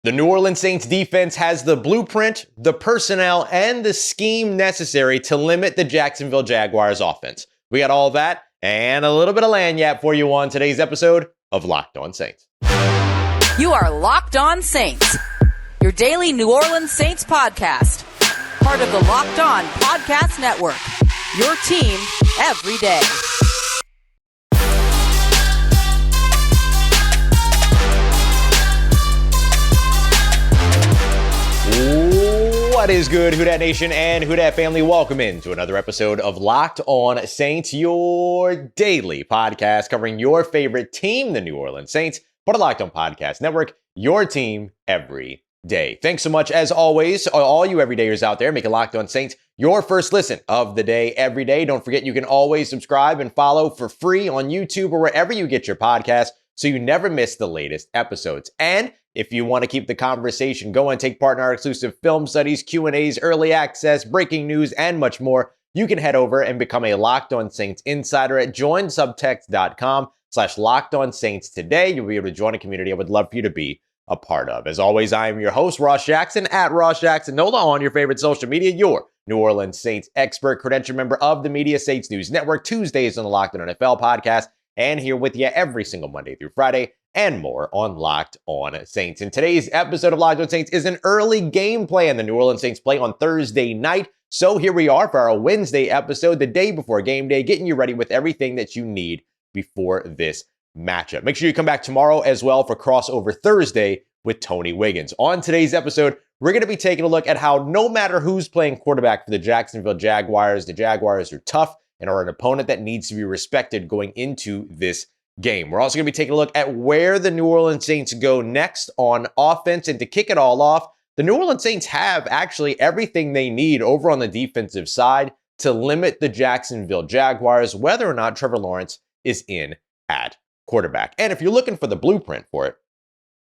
The New Orleans Saints defense has the blueprint, the personnel, and the scheme necessary to limit the Jacksonville Jaguars offense. We got all that and a little bit of lagniappe for you on today's episode of Locked On Saints. You are Locked On Saints, your daily New Orleans Saints podcast. Part of the Locked On Podcast Network, your team every day. What is good, Who Dat Nation and Who Dat family? Welcome into another episode of Locked On Saints, your daily podcast covering your favorite team, the New Orleans Saints, part of Locked On Podcast Network, your team every day. Thanks so much, as always, all you everydayers out there making Locked On Saints your first listen of the day every day. Don't forget, you can always subscribe and follow for free on YouTube or wherever you get your podcasts so you never miss the latest episodes. And if you want to keep the conversation going, take part in our exclusive film studies, Q&As, early access, breaking news, and much more, you can head over and become a Locked On Saints insider at joinsubtext.com/LockedOnSaints today. You'll be able to join a community I would love for you to be a part of. As always, I am your host, Ross Jackson, at Ross Jackson Nola on your favorite social media, your New Orleans Saints expert, credentialed member of the Media Saints News Network, Tuesdays on the Locked On NFL podcast, and here with you every single Monday through Friday, and more on Locked On Saints. And today's episode of Locked On Saints is an early game plan. The New Orleans Saints play on Thursday night. So here we are for our Wednesday episode, the day before game day, getting you ready with everything that you need before this matchup. Make sure you come back tomorrow as well for Crossover Thursday with Tony Wiggins. On today's episode, we're going to be taking a look at how no matter who's playing quarterback for the Jacksonville Jaguars, the Jaguars are tough and are an opponent that needs to be respected going into this game. We're also going to be taking a look at where the New Orleans Saints go next on offense. And to kick it all off, the New Orleans Saints have actually everything they need over on the defensive side to limit the Jacksonville Jaguars, whether or not Trevor Lawrence is in at quarterback. And if you're looking for the blueprint for it,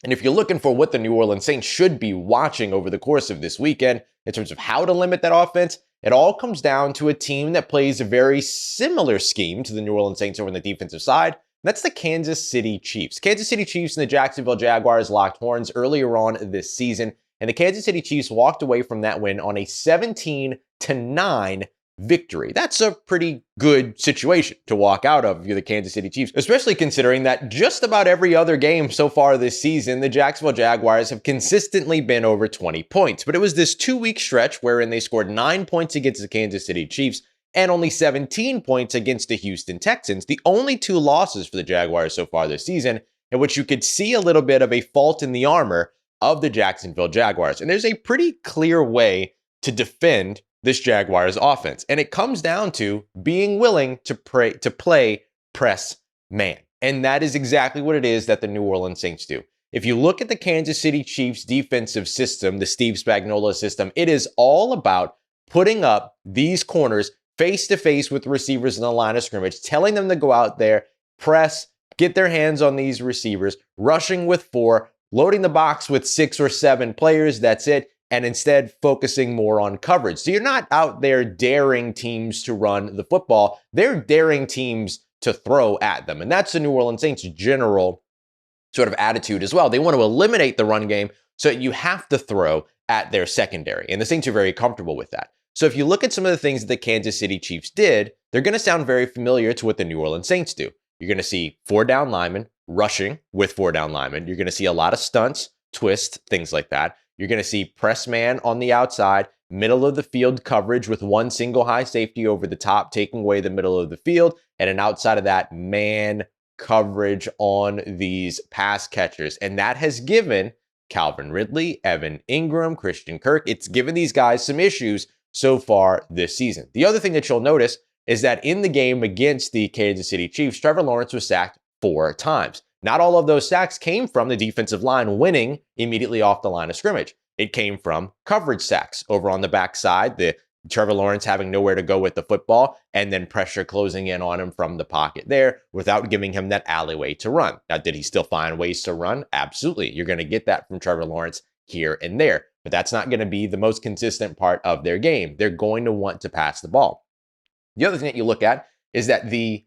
and if you're looking for what the New Orleans Saints should be watching over the course of this weekend in terms of how to limit that offense, it all comes down to a team that plays a very similar scheme to the New Orleans Saints over on the defensive side. That's the Kansas City Chiefs. Kansas City Chiefs and the Jacksonville Jaguars locked horns earlier on this season, and the Kansas City Chiefs walked away from that win on a 17-9 victory. That's a pretty good situation to walk out of if you're the Kansas City Chiefs, especially considering that just about every other game so far this season, the Jacksonville Jaguars have consistently been over 20 points. But it was this 2-week stretch wherein they scored 9 points against the Kansas City Chiefs and only 17 points against the Houston Texans, the only 2 losses for the Jaguars so far this season, in which you could see a little bit of a fault in the armor of the Jacksonville Jaguars. And there's a pretty clear way to defend this Jaguars offense, and it comes down to being willing to play press man. And that is exactly what it is that the New Orleans Saints do. If you look at the Kansas City Chiefs defensive system, the Steve Spagnuolo system, it is all about putting up these corners face-to-face with receivers in the line of scrimmage, telling them to go out there, press, get their hands on these receivers, rushing with 4, loading the box with 6 or 7 players, that's it, and instead focusing more on coverage. So you're not out there daring teams to run the football. They're daring teams to throw at them. And that's the New Orleans Saints' general sort of attitude as well. They want to eliminate the run game, so you have to throw at their secondary. And the Saints are very comfortable with that. So if you look at some of the things that the Kansas City Chiefs did, they're going to sound very familiar to what the New Orleans Saints do. You're going to see 4 down linemen rushing with 4 down linemen. You're going to see a lot of stunts, twists, things like that. You're going to see press man on the outside, middle of the field coverage with 1 single high safety over the top, taking away the middle of the field. And then outside of that, man coverage on these pass catchers. And that has given Calvin Ridley, Evan Ingram, Christian Kirk, it's given these guys some issues so far this season. The other thing that you'll notice is that in the game against the Kansas City Chiefs, Trevor Lawrence was sacked 4 times. Not all of those sacks came from the defensive line winning immediately off the line of scrimmage. It came from coverage sacks over on the backside, the Trevor Lawrence having nowhere to go with the football, and then pressure closing in on him from the pocket there without giving him that alleyway to run. Now, did he still find ways to run? Absolutely. You're going to get that from Trevor Lawrence here and there. But that's not going to be the most consistent part of their game. They're going to want to pass the ball. The other thing that you look at is that the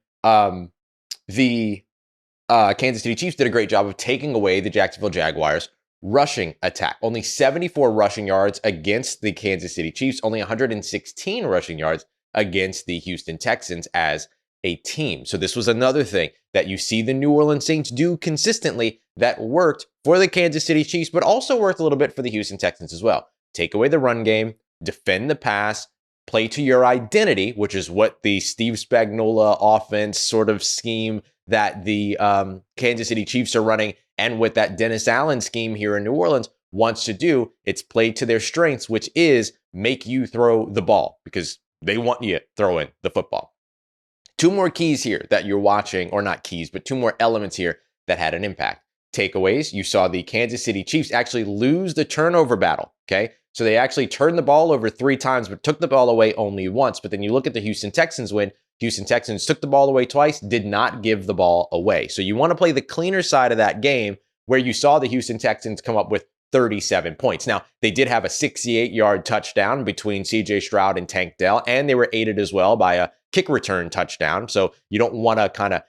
Kansas City Chiefs did a great job of taking away the Jacksonville Jaguars rushing attack. Only 74 rushing yards against the Kansas City Chiefs, only 116 rushing yards against the Houston Texans as a team. So this was another thing that you see the New Orleans Saints do consistently that worked for the Kansas City Chiefs, but also worked a little bit for the Houston Texans as well. Take away the run game, defend the pass, play to your identity, which is what the Steve Spagnuolo offense sort of scheme that the Kansas City Chiefs are running, and with that Dennis Allen scheme here in New Orleans wants to do. It's play to their strengths, which is make you throw the ball because they want you throwing the football. Two more keys here that you're watching, or not keys, but two more elements here that had an impact. Takeaways, you saw the Kansas City Chiefs actually lose the turnover battle, okay? So they actually turned the ball over 3 times, but took the ball away only once. But then you look at the Houston Texans win. Houston Texans took the ball away twice, did not give the ball away. So you want to play the cleaner side of that game where you saw the Houston Texans come up with 37 points. Now, they did have a 68-yard touchdown between C.J. Stroud and Tank Dell, and they were aided as well by a kick return touchdown. So you don't want to kind of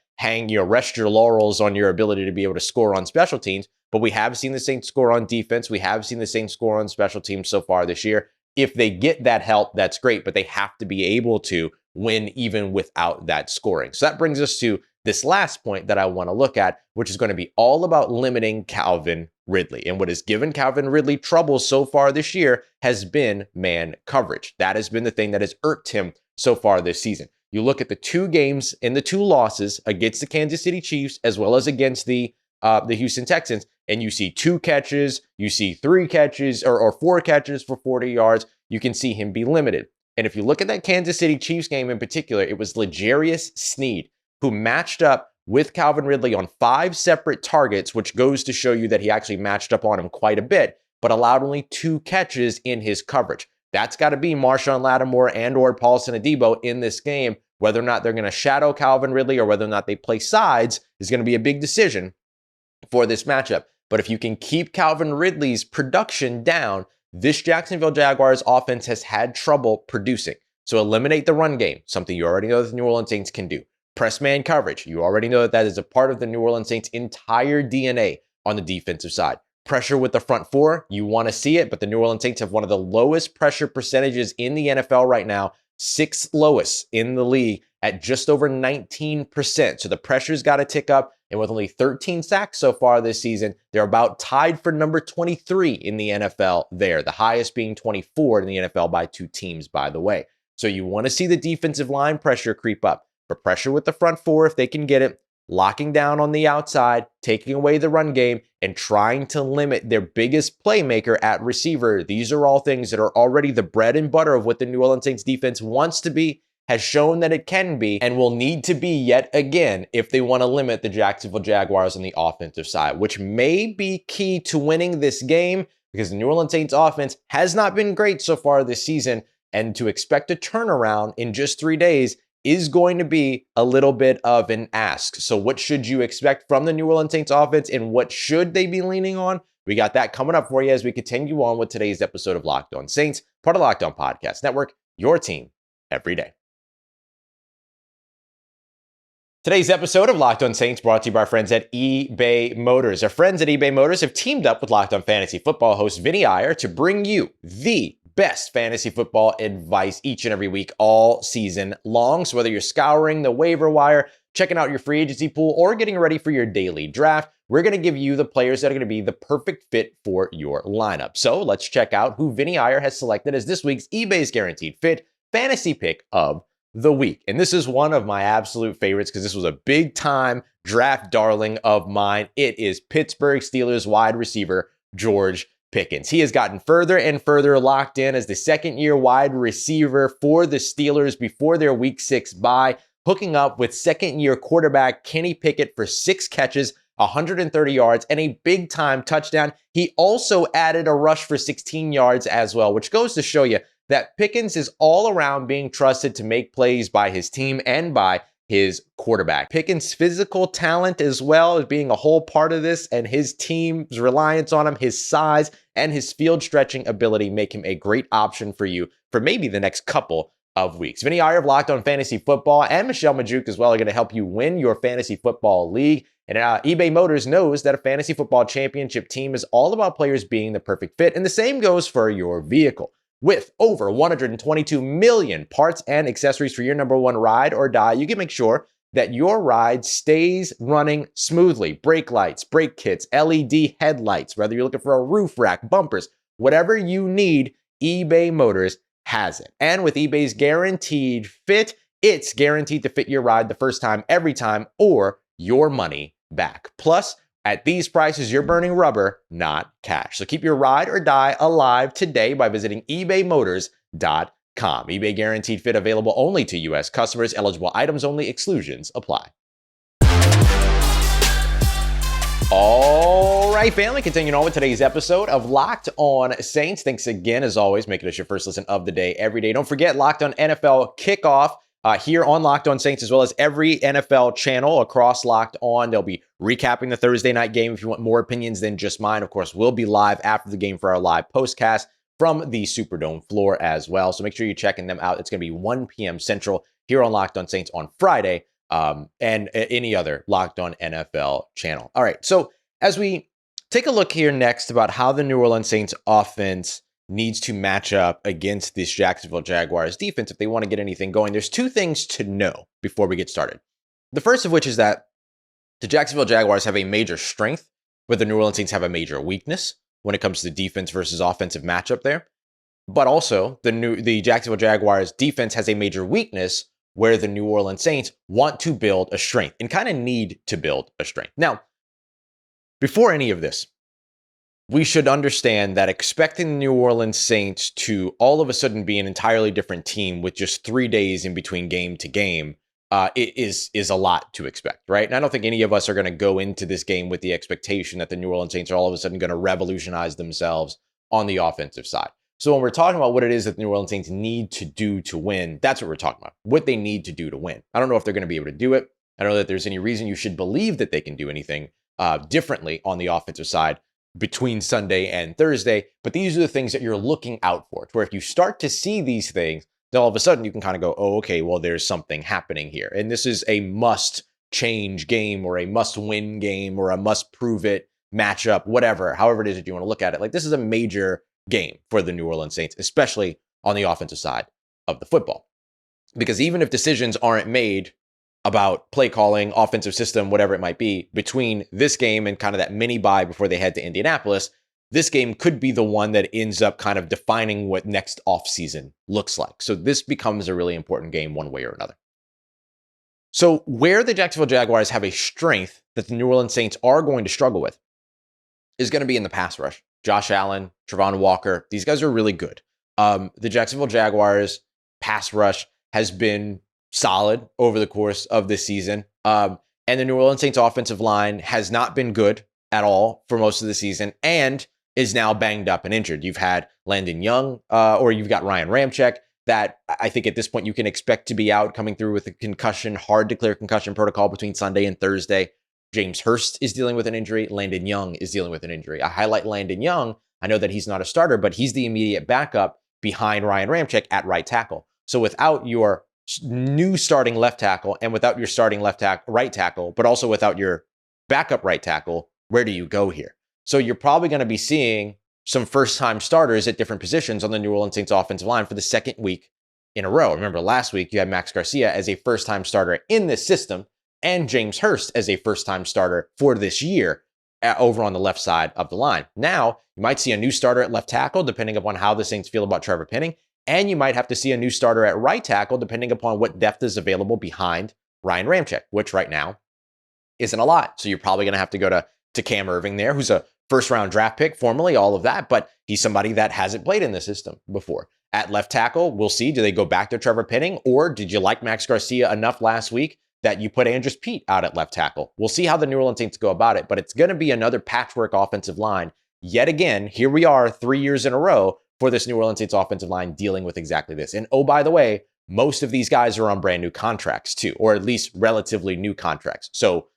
rest your laurels on your ability to be able to score on special teams. But we have seen the Saints score on defense. We have seen the Saints score on special teams so far this year. If they get that help, that's great, but they have to be able to win even without that scoring. So that brings us to this last point that I want to look at, which is going to be all about limiting Calvin Ridley. And what has given Calvin Ridley trouble so far this year has been man coverage. That has been the thing that has irked him so far this season. You look at the 2 games and the 2 losses against the Kansas City Chiefs, as well as against the Houston Texans, and you see 2 catches, you see 3 catches, or 4 catches for 40 yards. You can see him be limited. And if you look at that Kansas City Chiefs game in particular, it was L'Jarius Sneed who matched up with Calvin Ridley on 5 separate targets, which goes to show you that he actually matched up on him quite a bit, but allowed only 2 catches in his coverage. That's got to be Marshawn Lattimore and or Paulson Adebo in this game. Whether or not they're going to shadow Calvin Ridley or whether or not they play sides is going to be a big decision for this matchup. But if you can keep Calvin Ridley's production down, this Jacksonville Jaguars offense has had trouble producing. So eliminate the run game, something you already know that the New Orleans Saints can do. Press man coverage. You already know that is a part of the New Orleans Saints' entire DNA on the defensive side. Pressure with the front 4, you want to see it, but the New Orleans Saints have one of the lowest pressure percentages in the NFL right now, 6th lowest in the league at just over 19%. So the pressure's got to tick up, and with only 13 sacks so far this season, they're about tied for number 23 in the NFL there, the highest being 24 in the NFL by 2 teams, by the way. So you want to see the defensive line pressure creep up, but pressure with the front 4 if they can get it, locking down on the outside, taking away the run game, and trying to limit their biggest playmaker at receiver. These are all things that are already the bread and butter of what the New Orleans Saints defense wants to be, has shown that it can be, and will need to be yet again if they want to limit the Jacksonville Jaguars on the offensive side, which may be key to winning this game because the New Orleans Saints offense has not been great so far this season, and to expect a turnaround in just 3 days is going to be a little bit of an ask. So what should you expect from the New Orleans Saints offense, and what should they be leaning on? We got that coming up for you as we continue on with today's episode of Locked On Saints, part of Locked On Podcast Network, your team every day. Today's episode of Locked On Saints brought to you by our friends at eBay Motors. Our friends at eBay Motors have teamed up with Locked On Fantasy Football host Vinny Iyer to bring you the best fantasy football advice each and every week all season long. So whether you're scouring the waiver wire, checking out your free agency pool, or getting ready for your daily draft, we're going to give you the players that are going to be the perfect fit for your lineup. So let's check out who Vinny Iyer has selected as this week's eBay's Guaranteed Fit fantasy pick of the week. And this is one of my absolute favorites because this was a big time draft darling of mine. It is Pittsburgh Steelers wide receiver George Pickens. He has gotten further and further locked in as the second-year wide receiver for the Steelers before their Week 6 bye, hooking up with second-year quarterback Kenny Pickett for 6 catches, 130 yards, and a big-time touchdown. He also added a rush for 16 yards as well, which goes to show you that Pickens is all around being trusted to make plays by his team and by his quarterback. Pickens' physical talent as well as being a whole part of this, and his team's reliance on him, his size, and his field stretching ability make him a great option for you for maybe the next couple of weeks. Vinny Iyer of Locked On Fantasy Football and Michelle Majuk as well are going to help you win your fantasy football league. And eBay Motors knows that a fantasy football championship team is all about players being the perfect fit, and the same goes for your vehicle. With over 122 million parts and accessories for your number one ride or die, you can make sure that your ride stays running smoothly. Brake lights, brake kits, LED headlights, whether you're looking for a roof rack, bumpers, whatever you need, eBay Motors has it. And with eBay's guaranteed fit, it's guaranteed to fit your ride the first time, every time, or your money back. Plus, at these prices, you're burning rubber, not cash. So keep your ride or die alive today by visiting ebaymotors.com. eBay guaranteed fit available only to U.S. customers. Eligible items only. Exclusions apply. All right, family, continuing on with today's episode of Locked On Saints. Thanks again, as always, making us your first listen of the day every day. Don't forget, Locked On NFL kickoff here on Locked On Saints, as well as every NFL channel across Locked On. They'll be recapping the Thursday night game. If you want more opinions than just mine, of course, we'll be live after the game for our live postcast from the Superdome floor as well. So make sure you're checking them out. It's going to be 1 p.m. Central here on Locked On Saints on Friday. And any other Locked On NFL channel. All right, so as we take a look here next about how the New Orleans Saints offense needs to match up against this Jacksonville Jaguars defense if they want to get anything going, there's two things to know before we get started. The first of which is that the Jacksonville Jaguars have a major strength, but the New Orleans Saints have a major weakness when it comes to defense versus offensive matchup there. But also, the Jacksonville Jaguars defense has a major weakness where the New Orleans Saints want to build a strength and kind of need to build a strength. Now, before any of this, we should understand that expecting the New Orleans Saints to all of a sudden be an entirely different team with just 3 days in between game to game is a lot to expect, right? And I don't think any of us are going to go into this game with the expectation that the New Orleans Saints are all of a sudden going to revolutionize themselves on the offensive side. So when we're talking about what it is that the New Orleans Saints need to do to win, that's what we're talking about, what they need to do to win. I don't know if they're going to be able to do it. I don't know that there's any reason you should believe that they can do anything differently on the offensive side between Sunday and Thursday, but these are the things that you're looking out for, where if you start to see these things, then all of a sudden you can kind of go, oh, okay, well, there's something happening here. And this is a must-change game or a must-win game or a must-prove-it matchup, whatever, however it is that you want to look at it. Like, this is a major game for the New Orleans Saints, especially on the offensive side of the football. Because even if decisions aren't made about play calling, offensive system, whatever it might be, between this game and kind of that mini bye before they head to Indianapolis, this game could be the one that ends up kind of defining what next offseason looks like. So this becomes a really important game one way or another. So where the Jacksonville Jaguars have a strength that the New Orleans Saints are going to struggle with is going to be in the pass rush. Josh Allen, Travon Walker, these guys are really good. The Jacksonville Jaguars pass rush has been solid over the course of this season. And the New Orleans Saints offensive line has not been good at all for most of the season and is now banged up and injured. You've had Landon Young, or you've got Ryan Ramczyk that I think at this point you can expect to be out, coming through with a concussion, hard to clear concussion protocol between Sunday and Thursday. James Hurst is dealing with an injury. Landon Young is dealing with an injury. I highlight Landon Young. I know that he's not a starter, but he's the immediate backup behind Ryan Ramczyk at right tackle. So without your new starting left tackle and without your starting right tackle, but also without your backup right tackle, where do you go here? So you're probably going to be seeing some first-time starters at different positions on the New Orleans Saints offensive line for the second week in a row. Remember, last week you had Max Garcia as a first-time starter in this system and James Hurst as a first-time starter for this year over on the left side of the line. Now, you might see a new starter at left tackle, depending upon how the Saints feel about Trevor Penning, and you might have to see a new starter at right tackle, depending upon what depth is available behind Ryan Ramczyk, which right now isn't a lot. So you're probably going to have to go to Cam Irving there, who's a first-round draft pick, formerly, all of that, but he's somebody that hasn't played in the system before. At left tackle, we'll see, do they go back to Trevor Penning, or did you like Max Garcia enough last week that you put Andrus Peat out at left tackle? We'll see how the New Orleans Saints go about it, but it's going to be another patchwork offensive line. Yet again, here we are 3 years in a row for this New Orleans Saints offensive line dealing with exactly this. And oh, by the way, most of these guys are on brand new contracts too, or at least relatively new contracts. So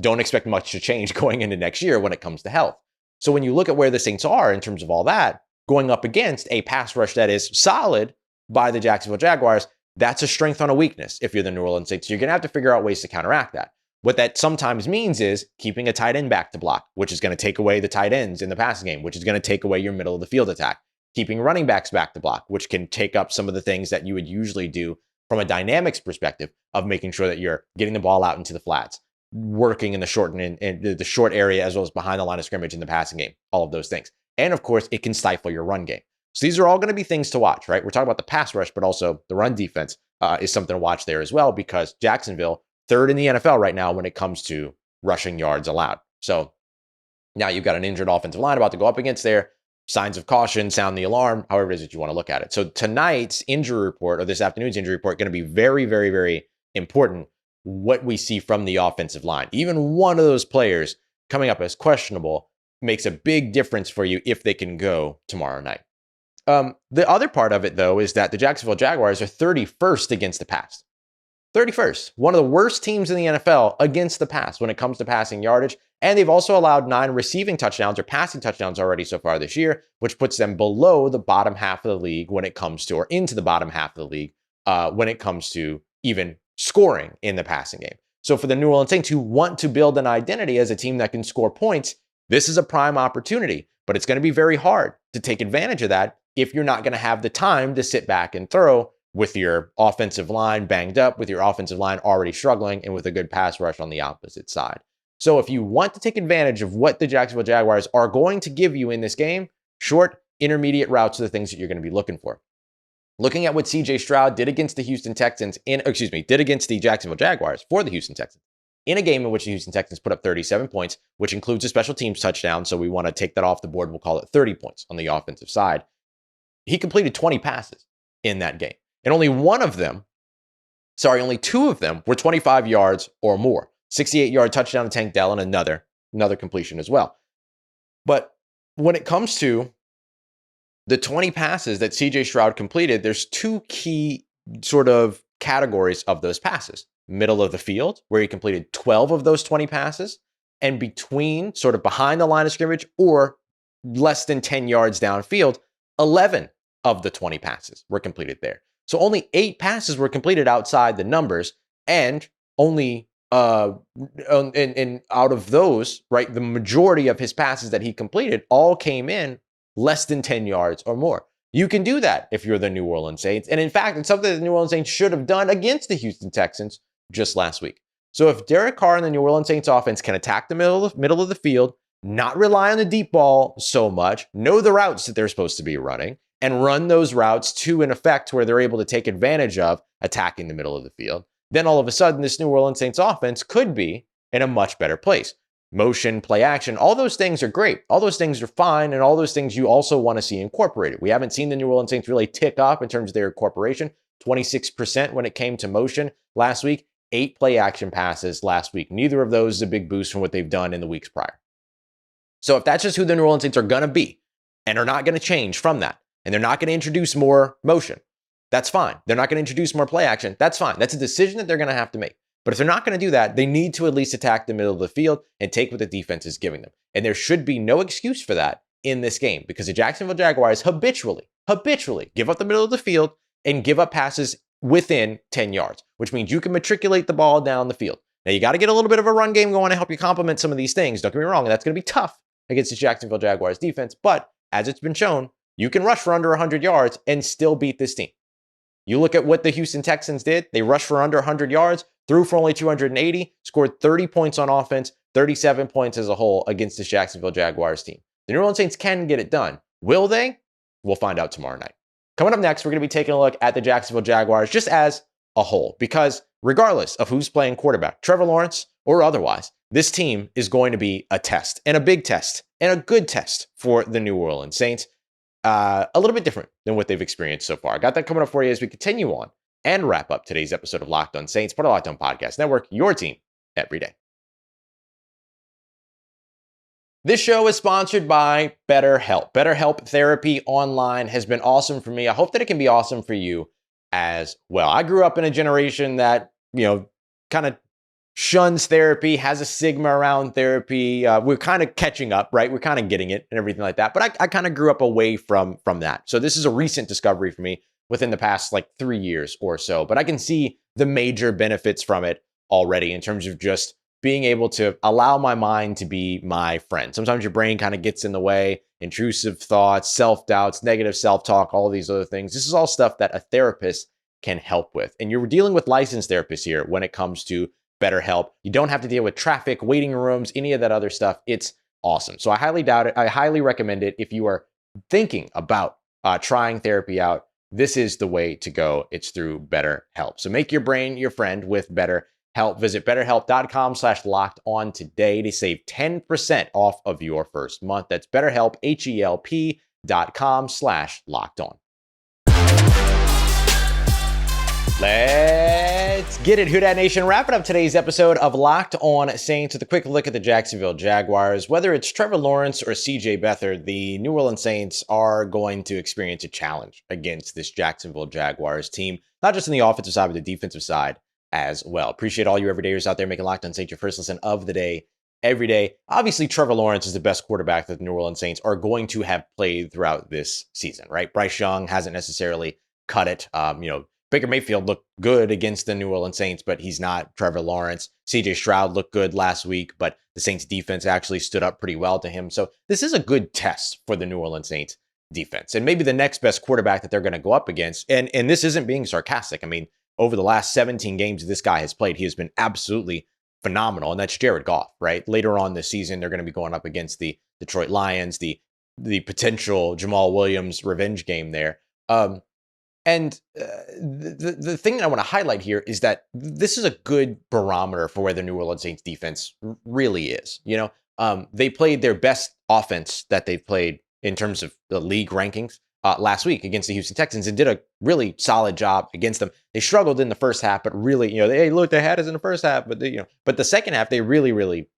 don't expect much to change going into next year when it comes to health. So when you look at where the Saints are in terms of all that, going up against a pass rush that is solid by the Jacksonville Jaguars, that's a strength on a weakness if you're the New Orleans Saints. You're going to have to figure out ways to counteract that. What that sometimes means is keeping a tight end back to block, which is going to take away the tight ends in the passing game, which is going to take away your middle of the field attack. Keeping running backs back to block, which can take up some of the things that you would usually do from a dynamics perspective of making sure that you're getting the ball out into the flats, working in the short and the short area as well as behind the line of scrimmage in the passing game, all of those things. And of course, it can stifle your run game. So these are all going to be things to watch, right? We're talking about the pass rush, but also the run defense is something to watch there as well, because Jacksonville, third in the NFL right now when it comes to rushing yards allowed. So now you've got an injured offensive line about to go up against there. Signs of caution, sound the alarm, however it is that you want to look at it. So tonight's injury report, or this afternoon's injury report, going to be very, very, very important. What we see from the offensive line, even one of those players coming up as questionable, makes a big difference for you if they can go tomorrow night. The other part of it, though, is that the Jacksonville Jaguars are 31st against the pass. 31st, one of the worst teams in the NFL against the pass when it comes to passing yardage. And they've also allowed 9 receiving touchdowns or passing touchdowns already so far this year, which puts them below the bottom half of the league when it comes to, or into the bottom half of the league when it comes to even scoring in the passing game. So for the New Orleans Saints who want to build an identity as a team that can score points, this is a prime opportunity, but it's going to be very hard to take advantage of that if you're not going to have the time to sit back and throw with your offensive line banged up, with your offensive line already struggling, and with a good pass rush on the opposite side. So if you want to take advantage of what the Jacksonville Jaguars are going to give you in this game, short, intermediate routes are the things that you're going to be looking for. Looking at what CJ Stroud did against the did against the Jacksonville Jaguars for the Houston Texans, in a game in which the Houston Texans put up 37 points, which includes a special teams touchdown. So we want to take that off the board. We'll call it 30 points on the offensive side. He completed 20 passes in that game. And only two of them were 25 yards or more. 68-yard touchdown to Tank Dell and another completion as well. But when it comes to the 20 passes that CJ Stroud completed, there's two key sort of categories of those passes. Middle of the field, where he completed 12 of those 20 passes, and between, sort of behind the line of scrimmage or less than 10 yards downfield, 11 of the 20 passes were completed there. So only 8 passes were completed outside the numbers, and only and out of those, right, the majority of his passes that he completed all came in less than 10 yards or more. You can do that if you're the New Orleans Saints. And in fact, it's something that the New Orleans Saints should have done against the Houston Texans just last week. So if Derek Carr and the New Orleans Saints offense can attack the middle of the field, not rely on the deep ball so much, know the routes that they're supposed to be running, and run those routes to an effect where they're able to take advantage of attacking the middle of the field, then all of a sudden this New Orleans Saints offense could be in a much better place. Motion, play action, all those things are great. All those things are fine, and all those things you also want to see incorporated. We haven't seen the New Orleans Saints really tick up in terms of their incorporation. 26% when it came to motion last week, 8 play action passes last week. Neither of those is a big boost from what they've done in the weeks prior. So if that's just who the New Orleans Saints are going to be, and are not going to change from that, and they're not going to introduce more motion, that's fine. They're not going to introduce more play action. That's fine. That's a decision that they're going to have to make. But if they're not going to do that, they need to at least attack the middle of the field and take what the defense is giving them. And there should be no excuse for that in this game, because the Jacksonville Jaguars habitually give up the middle of the field and give up passes within 10 yards, which means you can matriculate the ball down the field. Now, you got to get a little bit of a run game going to help you complement some of these things. Don't get me wrong, and that's going to be tough against the Jacksonville Jaguars defense. But as it's been shown, you can rush for under 100 yards and still beat this team. You look at what the Houston Texans did. They rushed for under 100 yards, threw for only 280, scored 30 points on offense, 37 points as a whole against this Jacksonville Jaguars team. The New Orleans Saints can get it done. Will they? We'll find out tomorrow night. Coming up next, we're going to be taking a look at the Jacksonville Jaguars just as a whole, because regardless of who's playing quarterback, Trevor Lawrence or otherwise, this team is going to be a test, and a big test, and a good test for the New Orleans Saints. A little bit different than what they've experienced so far. I got that coming up for you as we continue on and wrap up today's episode of Locked On Saints, part of Locked On Podcast Network, your team every day. This show is sponsored by BetterHelp. BetterHelp Therapy Online has been awesome for me. I hope that it can be awesome for you as well. I grew up in a generation that, kind of shuns therapy, has a stigma around therapy. We're kind of catching up, right? We're kind of getting it and everything like that. But I kind of grew up away from that. So this is a recent discovery for me within the past 3 years or so. But I can see the major benefits from it already in terms of just being able to allow my mind to be my friend. Sometimes your brain kind of gets in the way, intrusive thoughts, self-doubts, negative self-talk, all of these other things. This is all stuff that a therapist can help with. And you're dealing with licensed therapists here when it comes to BetterHelp. You don't have to deal with traffic, waiting rooms, any of that other stuff. It's awesome. So I highly recommend it. If you are thinking about trying therapy out, this is the way to go. It's through BetterHelp. So make your brain your friend with BetterHelp. Visit betterhelp.com/lockedon today to save 10% off of your first month. That's BetterHelp, HELP.com/lockedon. Let's get it, Who Dat Nation. Wrapping up today's episode of Locked On Saints with a quick look at the Jacksonville Jaguars. Whether it's Trevor Lawrence or CJ Beathard, the New Orleans Saints are going to experience a challenge against this Jacksonville Jaguars team, not just on the offensive side, but the defensive side as well. Appreciate all you everydayers out there making Locked On Saints your first listen of the day every day. Obviously, Trevor Lawrence is the best quarterback that the New Orleans Saints are going to have played throughout this season, right? Bryce Young hasn't necessarily cut it. Baker Mayfield looked good against the New Orleans Saints, but he's not Trevor Lawrence. CJ Stroud looked good last week, but the Saints defense actually stood up pretty well to him. So this is a good test for the New Orleans Saints defense. And maybe the next best quarterback that they're going to go up against. And this isn't being sarcastic. I mean, over the last 17 games this guy has played, he has been absolutely phenomenal. And that's Jared Goff, right? Later on this season, they're going to be going up against the Detroit Lions, the potential Jamal Williams revenge game there. And the thing that I want to highlight here is that this is a good barometer for where the New Orleans Saints defense really is. You know, they played their best offense that they've played in terms of the league rankings last week against the Houston Texans and did a really solid job against them. They struggled in the first half, but really, you know, they had us in the first half, but but the second half they really,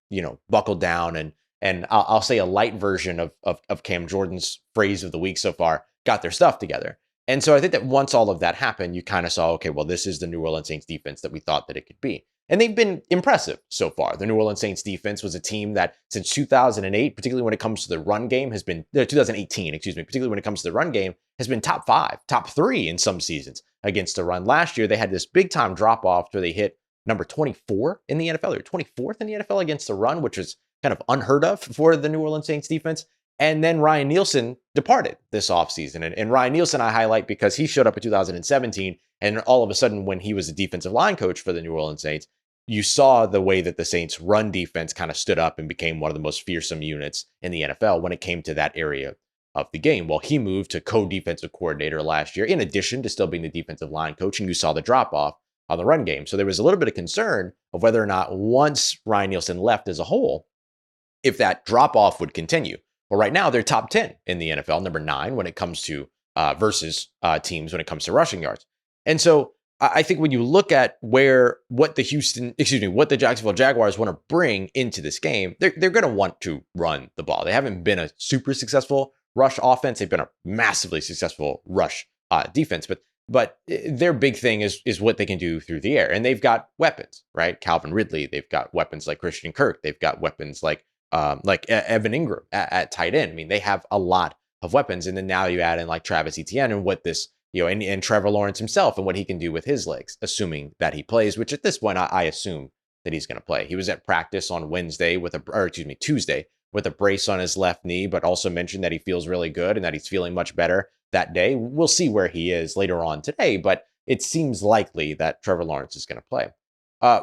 buckled down and I'll say a light version of Cam Jordan's phrase of the week so far, got their stuff together. And so I think that once all of that happened, you kind of saw, okay, well, this is the New Orleans Saints defense that we thought that it could be. And they've been impressive so far. The New Orleans Saints defense was a team that since 2008, particularly when it comes to the run game, has been 2018, particularly when it comes to the run game, has been top 5, top 3 in some seasons against the run. Last year, they had this big time drop off where they hit number 24 in the NFL. They were 24th in the NFL against the run, which was kind of unheard of for the New Orleans Saints defense. And then Ryan Nielsen departed this offseason. And Ryan Nielsen I highlight because he showed up in 2017. And all of a sudden, when he was a defensive line coach for the New Orleans Saints, you saw the way that the Saints run defense kind of stood up and became one of the most fearsome units in the NFL when it came to that area of the game. Well, he moved to co-defensive coordinator last year, in addition to still being the defensive line coach. And you saw the drop off on the run game. So there was a little bit of concern of whether or not once Ryan Nielsen left as a whole, if that drop off would continue. Well, right now they're top 10 in the NFL, number 9 when it comes to versus teams when it comes to rushing yards. And so I think when you look at what the Jacksonville Jaguars want to bring into this game, they're going to want to run the ball. They haven't been a super successful rush offense. They've been a massively successful rush defense, but their big thing is what they can do through the air. And they've got weapons, right? Calvin Ridley. They've got weapons like Christian Kirk. They've got weapons like Evan Ingram at tight end. I mean, they have a lot of weapons. And then now you add in like Travis Etienne and what this, and Trevor Lawrence himself and what he can do with his legs, assuming that he plays, which at this point, I assume that he's going to play. He was at practice on Tuesday with a brace on his left knee, but also mentioned that he feels really good and that he's feeling much better that day. We'll see where he is later on today, but it seems likely that Trevor Lawrence is going to play.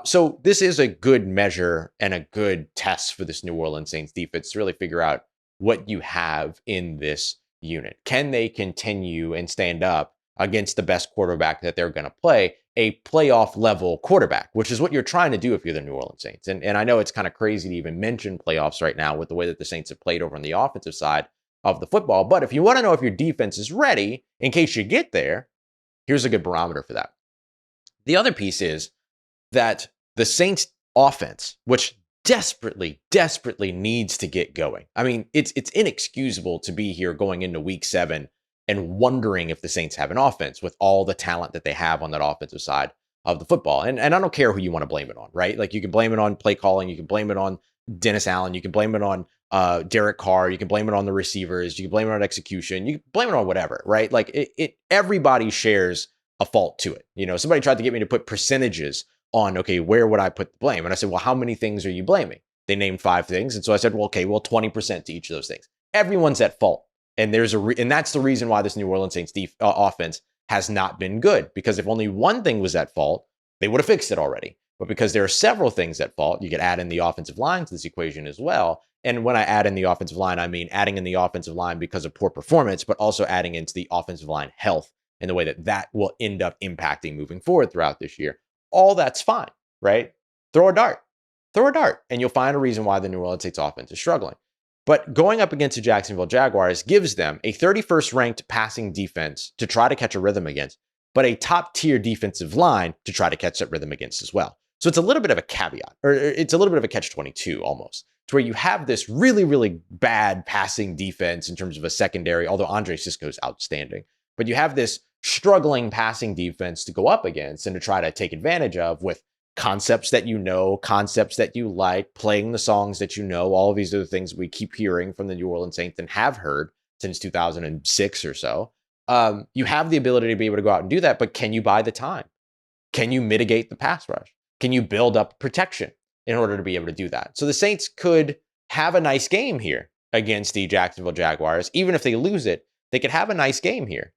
So this is a good measure and a good test for this New Orleans Saints defense to really figure out what you have in this unit. Can they continue and stand up against the best quarterback that they're going to play, a playoff level quarterback, which is what you're trying to do if you're the New Orleans Saints. And I know it's kind of crazy to even mention playoffs right now with the way that the Saints have played over on the offensive side of the football. But if you want to know if your defense is ready in case you get there, here's a good barometer for that. The other piece is that the Saints offense, which desperately needs to get going. I mean, it's inexcusable to be here going into week 7 and wondering if the Saints have an offense with all the talent that they have on that offensive side of the football. And I don't care who you want to blame it on, right? Like you can blame it on play calling. You can blame it on Dennis Allen. You can blame it on Derek Carr. You can blame it on the receivers. You can blame it on execution. You can blame it on whatever, right? Like everybody shares a fault to it. Somebody tried to get me to put percentages on, okay, where would I put the blame? And I said, well, how many things are you blaming? They named 5 things. And so I said, well, okay, well, 20% to each of those things. Everyone's at fault. And and that's the reason why this New Orleans Saints offense has not been good, because if only one thing was at fault, they would have fixed it already. But because there are several things at fault, you could add in the offensive line to this equation as well. And when I add in the offensive line, I mean adding in the offensive line because of poor performance, but also adding into the offensive line health in the way that that will end up impacting moving forward throughout this year. All that's fine, right? Throw a dart, and you'll find a reason why the New Orleans Saints offense is struggling. But going up against the Jacksonville Jaguars gives them a 31st ranked passing defense to try to catch a rhythm against, but a top tier defensive line to try to catch that rhythm against as well. So it's a little bit of a caveat, or it's a little bit of a catch-22 almost, to where you have this really, really bad passing defense in terms of a secondary, although Andre Sisco is outstanding. But you have this struggling passing defense to go up against and to try to take advantage of with concepts that you know, concepts that you like, playing the songs that you know, all of these other things we keep hearing from the New Orleans Saints and have heard since 2006 or so. You have the ability to be able to go out and do that, but can you buy the time? Can you mitigate the pass rush? Can you build up protection in order to be able to do that? So the Saints could have a nice game here against the Jacksonville Jaguars. Even if they lose it, they could have a nice game here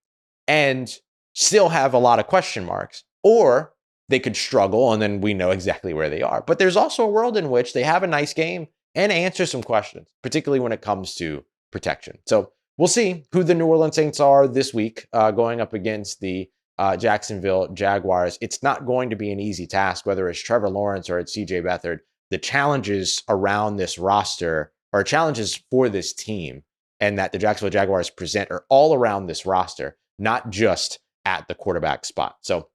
and still have a lot of question marks, or they could struggle and then we know exactly where they are. But there's also a world in which they have a nice game and answer some questions, particularly when it comes to protection. So we'll see who the New Orleans Saints are this week going up against the Jacksonville Jaguars. It's not going to be an easy task, whether it's Trevor Lawrence or it's CJ Beathard. The challenges around this roster are challenges for this team, and that the Jacksonville Jaguars present are all around this roster, not just at the quarterback spot. So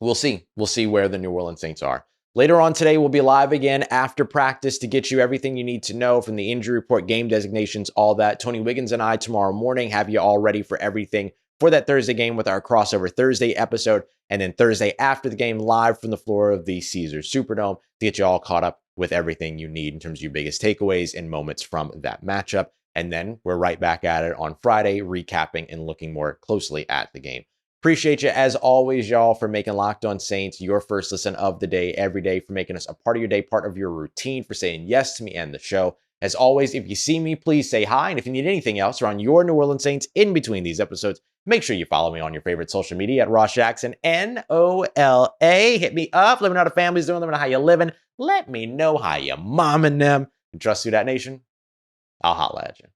we'll see. We'll see where the New Orleans Saints are. Later on today, we'll be live again after practice to get you everything you need to know from the injury report, game designations, all that. Tony Wiggins and I tomorrow morning have you all ready for everything for that Thursday game with our crossover Thursday episode. And then Thursday after the game, live from the floor of the Caesars Superdome to get you all caught up with everything you need in terms of your biggest takeaways and moments from that matchup. And then we're right back at it on Friday, recapping and looking more closely at the game. Appreciate you, as always, y'all, for making Locked On Saints your first listen of the day every day, for making us a part of your day, part of your routine, for saying yes to me and the show. As always, if you see me, please say hi. And if you need anything else around your New Orleans Saints in between these episodes, make sure you follow me on your favorite social media at Ross Jackson, NOLA. Hit me up. Let me know how the family's doing. Let me know how you're living. Let me know how you're momming them. And trust Who Dat Nation, I'll holla at you.